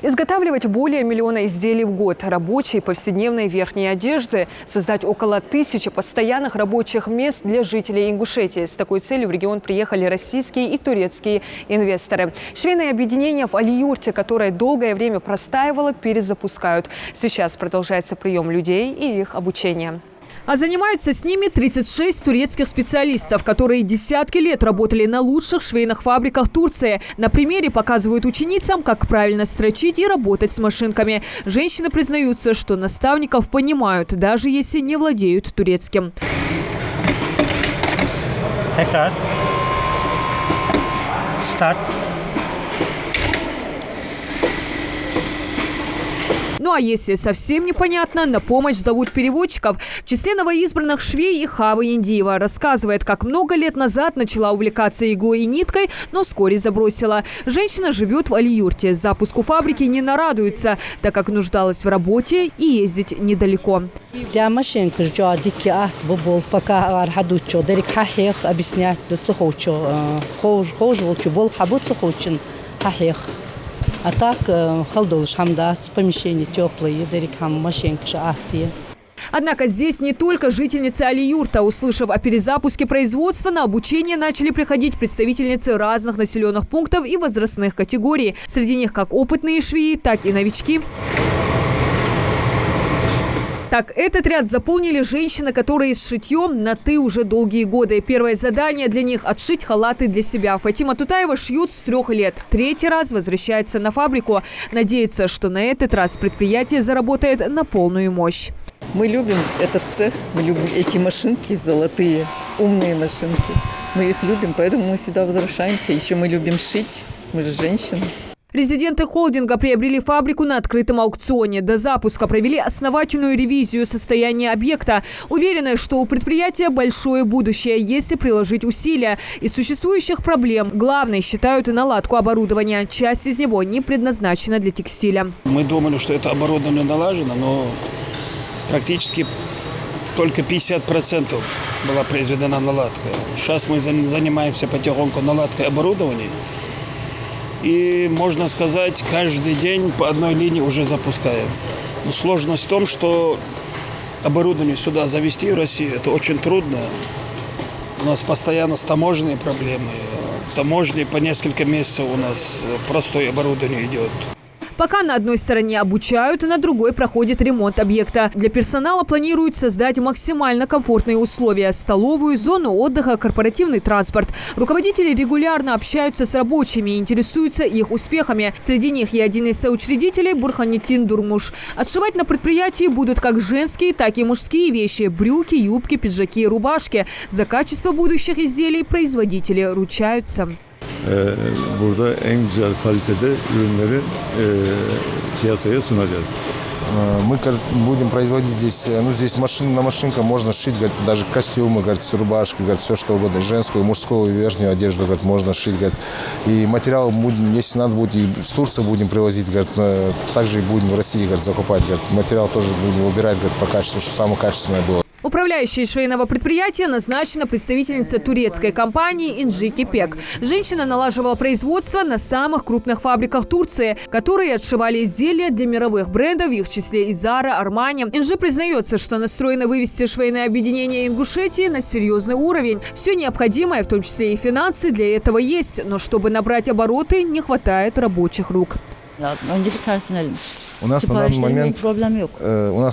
Изготавливать более миллиона изделий в год, рабочей повседневной верхней одежды, создать около 1000 постоянных рабочих мест для жителей Ингушетии. С такой целью в регион приехали российские и турецкие инвесторы. Швейное объединение в Али-Юрте, которое долгое время простаивало, перезапускают. Сейчас продолжается прием людей и их обучение. А занимаются с ними 36 турецких специалистов, которые десятки лет работали на лучших швейных фабриках Турции. На примере показывают ученицам, как правильно строчить и работать с машинками. Женщины признаются, что наставников понимают, даже если не владеют турецким. Старт. Ну а если совсем непонятно, на помощь зовут переводчиков. В числе новоизбранных швей и Хава Индиева рассказывает, как много лет назад начала увлекаться иглой и ниткой, но вскоре забросила. Женщина живет в Али-Юрте. Запуску фабрики не нарадуется, так как нуждалась в работе и ездить недалеко. Для машин пока объяснять, а так, халдолш хамдат, помещение теплое, машинка шахтия. Однако здесь не только жительницы Али-Юрта. Услышав о перезапуске производства, на обучение начали приходить представительницы разных населенных пунктов и возрастных категорий. Среди них как опытные швеи, так и новички. Так, этот ряд заполнили женщины, которые с шитьем на «ты» уже долгие годы. Первое задание для них – отшить халаты для себя. Фатима Тутаева шьют с 3 лет. Третий раз возвращается на фабрику. Надеется, что на этот раз предприятие заработает на полную мощь. Мы любим этот цех, мы любим эти машинки золотые, умные машинки. Мы их любим, поэтому мы сюда возвращаемся. Еще мы любим шить, мы же женщины. Резиденты холдинга приобрели фабрику на открытом аукционе. До запуска провели основательную ревизию состояния объекта. Уверены, что у предприятия большое будущее, если приложить усилия. Из существующих проблем главной считают и наладку оборудования. Часть из него не предназначена для текстиля. Мы думали, что это оборудование налажено, но практически только 50% была произведена наладка. Сейчас мы занимаемся потихоньку наладкой оборудования. И, можно сказать, каждый день по одной линии уже запускаем. Но сложность в том, что оборудование сюда завезти в Россию, это очень трудно. У нас постоянно таможенные проблемы. В таможне по несколько месяцев у нас простое оборудование идет. Пока на одной стороне обучают, на другой проходит ремонт объекта. Для персонала планируют создать максимально комфортные условия – столовую, зону отдыха, корпоративный транспорт. Руководители регулярно общаются с рабочими и интересуются их успехами. Среди них и один из соучредителей – Бурханеттин Дурмуш. Отшивать на предприятии будут как женские, так и мужские вещи – брюки, юбки, пиджаки, рубашки. За качество будущих изделий производители ручаются. Burada en güzel kalitede ürünleri piyasaya sunacağız. Мы будем производить здесь, здесь на машинка можно шить, говорит, даже костюмы, говорит, рубашки, говорит, все что угодно, женскую, мужскую, верхнюю одежду, говорит, можно шить, говорит. И материал будем, если надо будет, и с Турции будем привозить, говорит, также и будем в России, говорит, закупать, говорит, материал тоже будем выбирать, говорит, по качеству, чтобы самое качественное было. Управляющей швейного предприятия назначена представительница турецкой компании Инжи Кепек. Женщина налаживала производство на самых крупных фабриках Турции, которые отшивали изделия для мировых брендов, в их числе и Zara, Armani. Инжи признается, что настроена вывести швейное объединение Ингушетии на серьезный уровень. Все необходимое, в том числе и финансы, для этого есть. Но чтобы набрать обороты, не хватает рабочих рук. У нас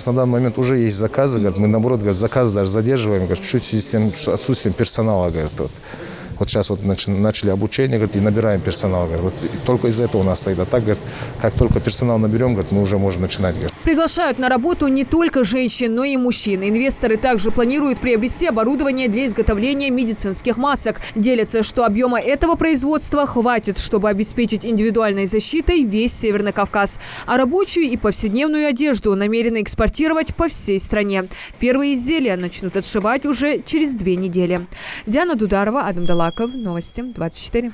на данный момент уже есть заказы, говорит, мы наоборот, говорит, заказы даже задерживаем, говорит, чуть в связи с тем, что отсутствием персонала, говорит, вот сейчас вот начали обучение, говорит, и набираем персонал, говорит, вот только из-за этого у нас стоит. А так, говорит, как только персонал наберем, говорит, мы уже можем начинать, говорит. Приглашают на работу не только женщин, но и мужчин. Инвесторы также планируют приобрести оборудование для изготовления медицинских масок. Делятся, что объема этого производства хватит, чтобы обеспечить индивидуальной защитой весь Северный Кавказ. А рабочую и повседневную одежду намерены экспортировать по всей стране. Первые изделия начнут отшивать уже через 2 недели. Диана Дударова, Адам Далаков, Новости 24.